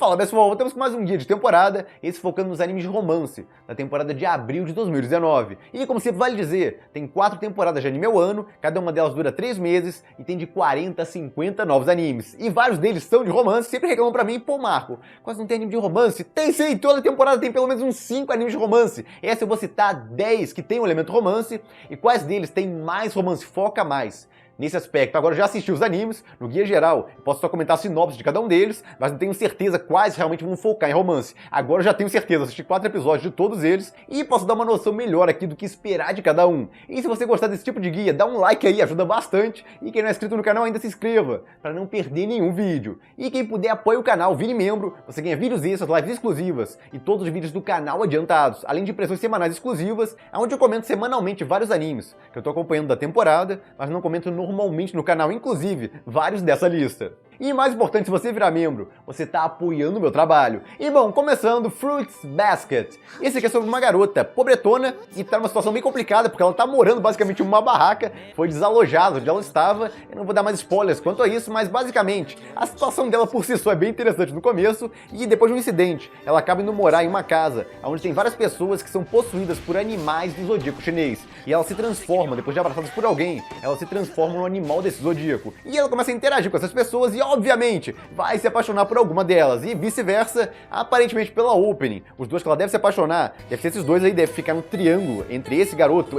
Fala pessoal, voltamos com mais um guia de temporada, esse focando nos animes de romance, da temporada de abril de 2019. E como sempre vale dizer, tem 4 temporadas de anime ao ano, cada uma delas dura 3 meses e tem de 40 a 50 novos animes. E vários deles são de romance, sempre reclamam pra mim, pô Marco, quase não tem anime de romance? Tem sim, toda temporada tem pelo menos uns 5 animes de romance. Essa eu vou citar 10 que tem um elemento romance, e quais deles tem mais romance, foca mais nesse aspecto. Agora eu já assisti os animes, no guia geral, posso só comentar a sinopse de cada um deles, mas não tenho certeza quais realmente vão focar em romance. Agora eu já tenho certeza, assisti 4 episódios de todos eles e posso dar uma noção melhor aqui do que esperar de cada um. E se você gostar desse tipo de guia, dá um like aí, ajuda bastante. E quem não é inscrito no canal ainda se inscreva, para não perder nenhum vídeo. E quem puder apoie o canal, vire membro, você ganha vídeos extras, lives exclusivas e todos os vídeos do canal adiantados, além de impressões semanais exclusivas, onde eu comento semanalmente vários animes que eu tô acompanhando da temporada, mas não comento normalmente no canal, inclusive vários dessa lista. E mais importante, se você virar membro, você tá apoiando o meu trabalho. E bom, começando, Fruits Basket. Esse aqui é sobre uma garota pobretona e tá numa situação bem complicada, porque ela tá morando basicamente em uma barraca, foi desalojada onde ela estava. Eu não vou dar mais spoilers quanto a isso, mas basicamente, a situação dela por si só é bem interessante no começo, e depois de um incidente, ela acaba indo morar em uma casa, onde tem várias pessoas que são possuídas por animais do zodíaco chinês. E ela se transforma, depois de abraçadas por alguém, ela se transforma num animal desse zodíaco. E ela começa a interagir com essas pessoas e, obviamente, vai se apaixonar por alguma delas, e vice-versa, aparentemente pela opening. Os dois que ela deve se apaixonar, deve ser esses dois aí, deve ficar um triângulo entre esse garoto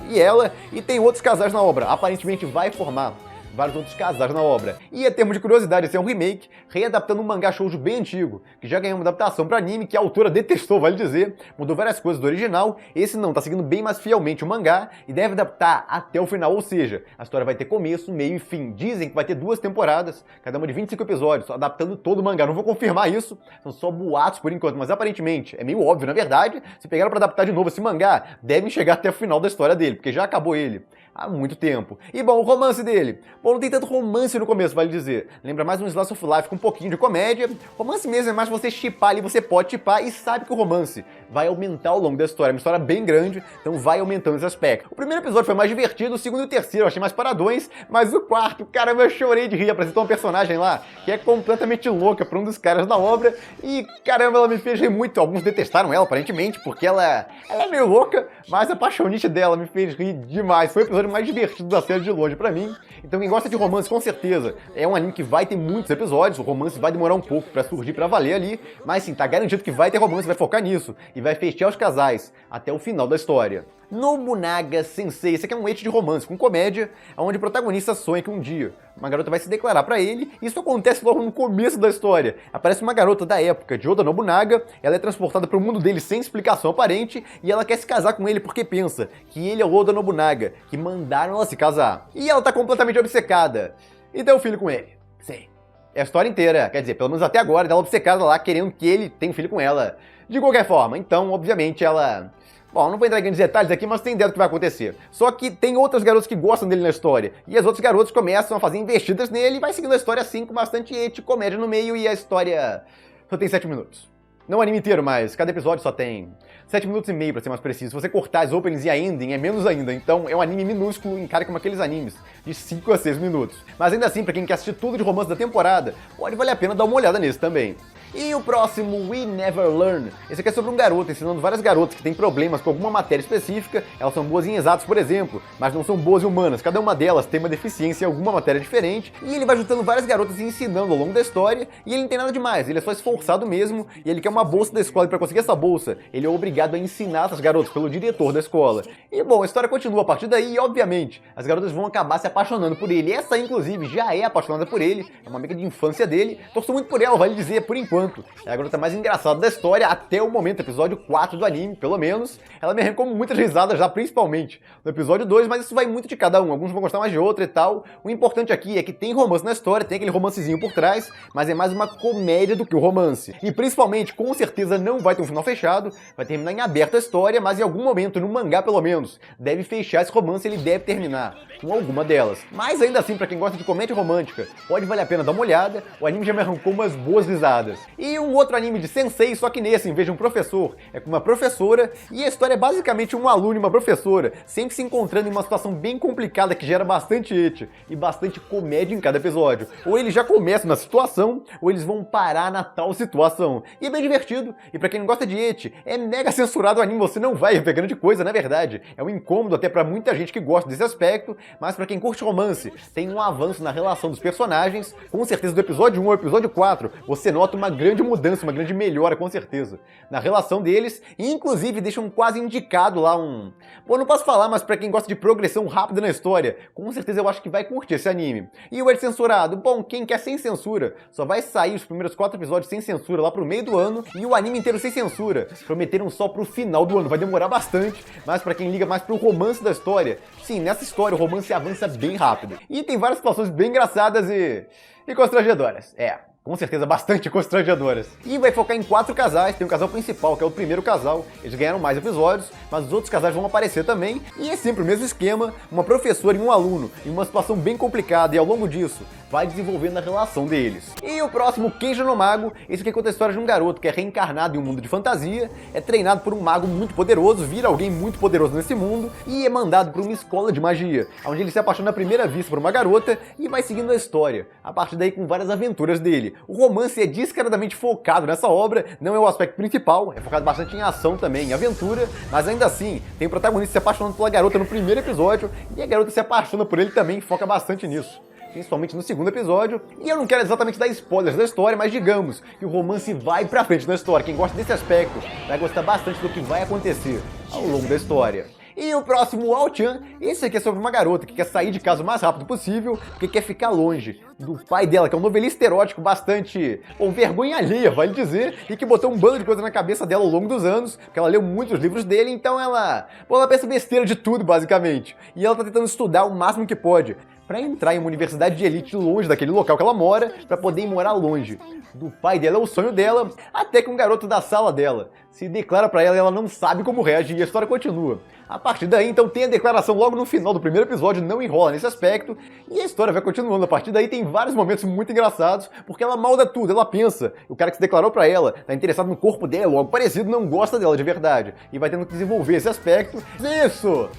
e ela, e tem outros casais na obra, aparentemente vai formar vários outros casais na obra. E a termo de curiosidade, esse é um remake, readaptando um mangá shoujo bem antigo, que já ganhou uma adaptação para anime, que a autora detestou, vale dizer, mudou várias coisas do original. Esse não, tá seguindo bem mais fielmente o mangá, e deve adaptar até o final, ou seja, a história vai ter começo, meio e fim. Dizem que vai ter 2 temporadas, cada uma de 25 episódios, adaptando todo o mangá. Não vou confirmar isso, são só boatos por enquanto, mas aparentemente, é meio óbvio, na verdade, se pegaram para adaptar de novo esse mangá, devem chegar até o final da história dele, porque já acabou ele há muito tempo. E bom, o romance dele. Bom, não tem tanto romance no começo, vale dizer. Lembra mais um slice of life com um pouquinho de comédia. Romance mesmo é mais você shippar ali, você pode shippar e sabe que o romance vai aumentar ao longo da história. É uma história bem grande, então vai aumentando esse aspecto. O primeiro episódio foi mais divertido, o segundo e o terceiro eu achei mais paradões, mas o quarto, caramba, eu chorei de rir. Apresentou uma personagem lá que é completamente louca pra um dos caras da obra e, caramba, ela me fez rir muito. Alguns detestaram ela, aparentemente, porque ela é meio louca, mas a paixonite dela me fez rir demais. Foi o episódio mais divertido da série de longe pra mim. Então quem gosta de romance, com certeza, é um anime que vai ter muitos episódios, o romance vai demorar um pouco pra surgir, pra valer ali, mas sim, tá garantido que vai ter romance, vai focar nisso, e vai fechar os casais até o final da história. Nobunaga Sensei, esse aqui é um eixo de romance com comédia, onde o protagonista sonha que um dia uma garota vai se declarar pra ele, e isso acontece logo no começo da história. Aparece uma garota da época de Oda Nobunaga, ela é transportada pro mundo dele sem explicação aparente, e ela quer se casar com ele porque pensa que ele é o Oda Nobunaga, que mandaram ela se casar. E ela tá completamente obcecada, e tem um filho com ele. Sim. É a história inteira, quer dizer, pelo menos até agora, ela obcecada lá, querendo que ele tenha um filho com ela. De qualquer forma, então, obviamente, ela... Bom, não vou entrar em grandes detalhes aqui, mas tem ideia do que vai acontecer. Só que tem outras garotas que gostam dele na história. E as outras garotas começam a fazer investidas nele e vai seguindo a história assim, com bastante comédia no meio, e a história só tem 7 minutos. Não o anime inteiro, mas cada episódio só tem 7 minutos e meio, pra ser mais preciso. Se você cortar as openings e a ending, é menos ainda. Então é um anime minúsculo, encara como aqueles animes de 5 a 6 minutos. Mas ainda assim, pra quem quer assistir tudo de romance da temporada, pode valer a pena dar uma olhada nesse também. E o próximo, We Never Learn. Esse aqui é sobre um garoto ensinando várias garotas que têm problemas com alguma matéria específica. Elas são boas em exatos, por exemplo, mas não são boas em humanas. Cada uma delas tem uma deficiência em alguma matéria diferente. E ele vai juntando várias garotas e ensinando ao longo da história. E ele não tem nada demais, ele é só esforçado mesmo. E ele quer uma bolsa da escola, e para conseguir essa bolsa, ele é obrigado a ensinar essas garotas pelo diretor da escola. E bom, a história continua a partir daí e, obviamente, as garotas vão acabar se apaixonando por ele. Essa, inclusive, já é apaixonada por ele. É uma amiga de infância dele. Torço muito por ela, vale dizer, por enquanto. É a garota mais engraçada da história até o momento, episódio 4 do anime, pelo menos. Ela me arrancou muitas risadas já, principalmente no episódio 2, mas isso vai muito de cada um. Alguns vão gostar mais de outro e tal. O importante aqui é que tem romance na história, tem aquele romancezinho por trás, mas é mais uma comédia do que o romance. E principalmente, com certeza, não vai ter um final fechado, vai terminar em aberto a história, mas em algum momento, no mangá pelo menos, deve fechar esse romance, ele deve terminar com alguma delas. Mas ainda assim, pra quem gosta de comédia romântica, pode valer a pena dar uma olhada, o anime já me arrancou umas boas risadas. E um outro anime de sensei, só que nesse, em vez de um professor, é com uma professora, e a história é basicamente um aluno e uma professora, sempre se encontrando em uma situação bem complicada que gera bastante ecchi e bastante comédia em cada episódio. Ou eles já começam na situação, ou eles vão parar na tal situação. E é bem divertido, e pra quem não gosta de ecchi, é mega censurado o anime, você não vai ver grande coisa, na verdade. É um incômodo até pra muita gente que gosta desse aspecto, mas pra quem curte romance, tem um avanço na relação dos personagens, com certeza do episódio 1 ao episódio 4, você nota uma grande mudança, uma grande melhora, com certeza, na relação deles, e inclusive deixam quase indicado lá um... Bom, não posso falar, mas pra quem gosta de progressão rápida na história, com certeza eu acho que vai curtir esse anime. E o censurado? Bom, quem quer sem censura, só vai sair os primeiros 4 episódios sem censura lá pro meio do ano, e o anime inteiro sem censura. Prometeram só pro final do ano, vai demorar bastante, mas pra quem liga mais pro romance da história, sim, nessa história o romance avança bem rápido. E tem várias situações bem engraçadas e constrangedoras. Com certeza bastante constrangedoras. E vai focar em 4 casais, tem um casal principal, que é o primeiro casal, eles ganharam mais episódios, mas os outros casais vão aparecer também, e é sempre o mesmo esquema, uma professora e um aluno, em uma situação bem complicada, e ao longo disso, vai desenvolvendo a relação deles. E o próximo, Kenja no Mago, esse aqui conta a história de um garoto que é reencarnado em um mundo de fantasia, é treinado por um mago muito poderoso, vira alguém muito poderoso nesse mundo, e é mandado para uma escola de magia, onde ele se apaixona à primeira vista por uma garota, e vai seguindo a história, a partir daí com várias aventuras dele. O romance é descaradamente focado nessa obra, não é o aspecto principal, é focado bastante em ação também, em aventura, mas ainda assim, tem o protagonista se apaixonando pela garota no primeiro episódio, e a garota se apaixona por ele também, foca bastante nisso. Principalmente no segundo episódio, e eu não quero exatamente dar spoilers da história, mas digamos que o romance vai pra frente na história. Quem gosta desse aspecto vai gostar bastante do que vai acontecer ao longo da história. E o próximo, o Ao-chan, esse aqui é sobre uma garota que quer sair de casa o mais rápido possível, porque quer ficar longe do pai dela, que é um novelista erótico bastante, bom, vergonha alheia, vale dizer, e que botou um bando de coisa na cabeça dela ao longo dos anos, porque ela leu muitos livros dele, então ela pensa besteira de tudo, basicamente. E ela tá tentando estudar o máximo que pode, pra entrar em uma universidade de elite longe daquele local que ela mora, pra poder ir morar longe do pai dela, é o sonho dela, até que um garoto da sala dela se declara pra ela e ela não sabe como reagir, e a história continua. A partir daí, então, tem a declaração logo no final do primeiro episódio, não enrola nesse aspecto, e a história vai continuando. A partir daí tem vários momentos muito engraçados, porque ela malda tudo, ela pensa, o cara que se declarou pra ela, tá interessado no corpo dela, ou algo parecido, não gosta dela de verdade, e vai tendo que desenvolver esse aspecto. Isso!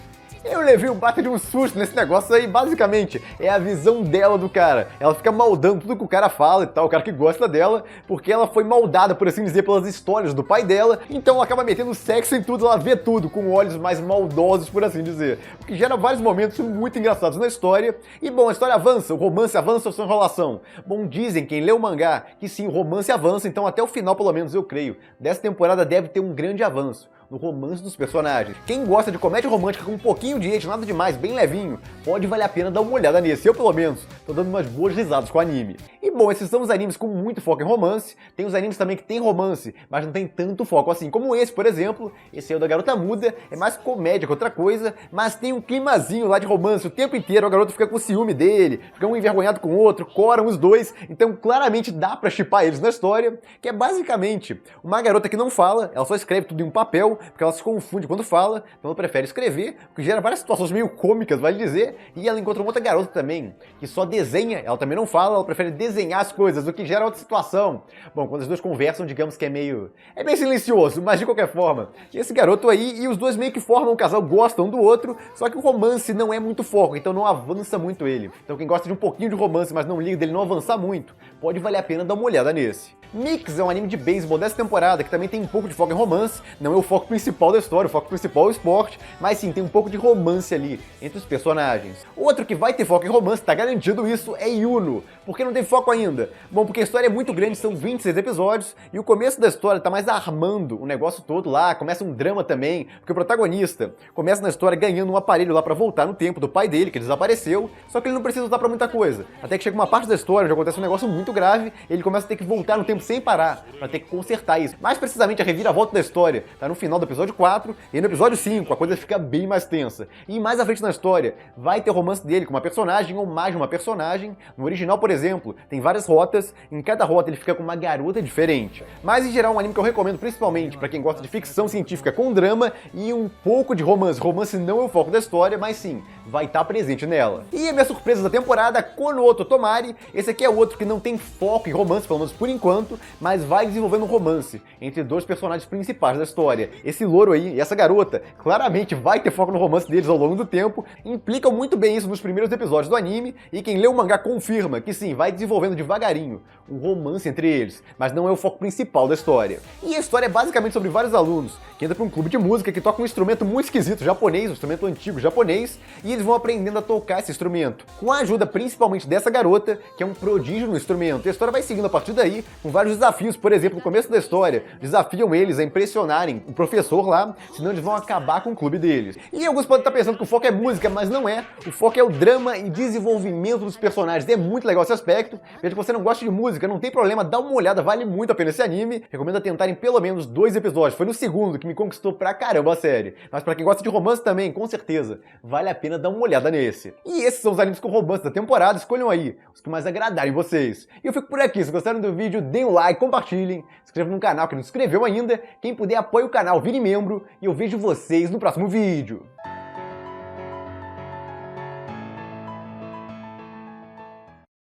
Eu levei um baita de um susto nesse negócio aí, basicamente, é a visão dela do cara. Ela fica maldando tudo que o cara fala e tal, o cara que gosta dela, porque ela foi maldada, por assim dizer, pelas histórias do pai dela, então ela acaba metendo sexo em tudo, ela vê tudo, com olhos mais maldosos, por assim dizer. O que gera vários momentos muito engraçados na história, e bom, a história avança, o romance avança ou sua enrolação. Bom, dizem, quem lê o mangá, que sim, o romance avança, então até o final, pelo menos, eu creio, dessa temporada deve ter um grande avanço no romance dos personagens. Quem gosta de comédia romântica com um pouquinho de ecchi, nada demais, bem levinho, pode valer a pena dar uma olhada nesse. Eu, pelo menos, tô dando umas boas risadas com o anime. E bom, esses são os animes com muito foco em romance. Tem os animes também que tem romance, mas não tem tanto foco assim, como esse, por exemplo. Esse é o da Garota Muda, é mais comédia que outra coisa, mas tem um climazinho lá de romance o tempo inteiro. A garota fica com ciúme dele, fica um envergonhado com o outro, coram os dois, então claramente dá pra shippar eles na história, que é basicamente uma garota que não fala, ela só escreve tudo em um papel, porque ela se confunde quando fala, então ela prefere escrever, o que gera várias situações meio cômicas, vale dizer, e ela encontra uma outra garota também, que só desenha, ela também não fala, ela prefere desenhar as coisas, o que gera outra situação. Bom, quando as duas conversam, digamos que é bem silencioso, mas de qualquer forma, esse garoto aí e os dois meio que formam um casal, gostam um do outro, só que o romance não é muito foco, então não avança muito ele. Então quem gosta de um pouquinho de romance, mas não liga dele não avançar muito, pode valer a pena dar uma olhada nesse. Mix é um anime de beisebol dessa temporada que também tem um pouco de foco em romance, não é o foco principal da história, o foco principal é o esporte, mas sim, tem um pouco de romance ali entre os personagens. Outro que vai ter foco em romance, tá garantido isso, é Yuno. Por que não tem foco ainda? Bom, porque a história é muito grande, são 26 episódios, e o começo da história tá mais armando o negócio todo lá, começa um drama também, porque o protagonista começa na história ganhando um aparelho lá pra voltar no tempo do pai dele, que desapareceu, só que ele não precisa usar pra muita coisa. Até que chega uma parte da história onde acontece um negócio muito grave, ele começa a ter que voltar no tempo sem parar, pra ter que consertar isso. Mais precisamente, a reviravolta da história tá no final do episódio 4, e no episódio 5 a coisa fica bem mais tensa. E mais à frente na história, vai ter o romance dele com uma personagem ou mais de uma personagem. No original, por exemplo, tem várias rotas, em cada rota ele fica com uma garota diferente. Mas em geral, um anime que eu recomendo principalmente pra quem gosta de ficção científica com drama e um pouco de romance. Romance não é o foco da história, mas sim, vai estar presente nela. E a minha surpresa da temporada, Konoha Totomari, esse aqui é outro que não tem foco em romance, pelo menos por enquanto, mas vai desenvolvendo um romance entre dois personagens principais da história. Esse louro aí e essa garota, claramente vai ter foco no romance deles ao longo do tempo, implicam muito bem isso nos primeiros episódios do anime, e quem lê o mangá confirma que sim, vai desenvolvendo devagarinho um romance entre eles, mas não é o foco principal da história. E a história é basicamente sobre vários alunos que entram para um clube de música que toca um instrumento muito esquisito japonês, um instrumento antigo japonês, e eles vão aprendendo a tocar esse instrumento, com a ajuda principalmente dessa garota, que é um prodígio no instrumento. E a história vai seguindo a partir daí, com vários desafios. Por exemplo, no começo da história, desafiam eles a impressionarem o professor lá, senão eles vão acabar com o clube deles. E alguns podem estar pensando que o foco é música, mas não é. O foco é o drama e desenvolvimento dos personagens. É muito legal esse aspecto. Veja que você não gosta de música, não tem problema, dá uma olhada, vale muito a pena esse anime. Recomendo tentarem pelo menos 2 episódios. Foi no segundo que me conquistou pra caramba a série. Mas pra quem gosta de romance também, com certeza, vale a pena dar uma olhada nesse. E esses são os animes com romance da temporada. Escolham aí os que mais agradarem vocês. E eu fico por aqui. Se gostaram do vídeo, deem um like, compartilhem, se inscrevam no canal que não se inscreveu ainda. Quem puder, apoie o canal, vire membro. E eu vejo vocês no próximo vídeo.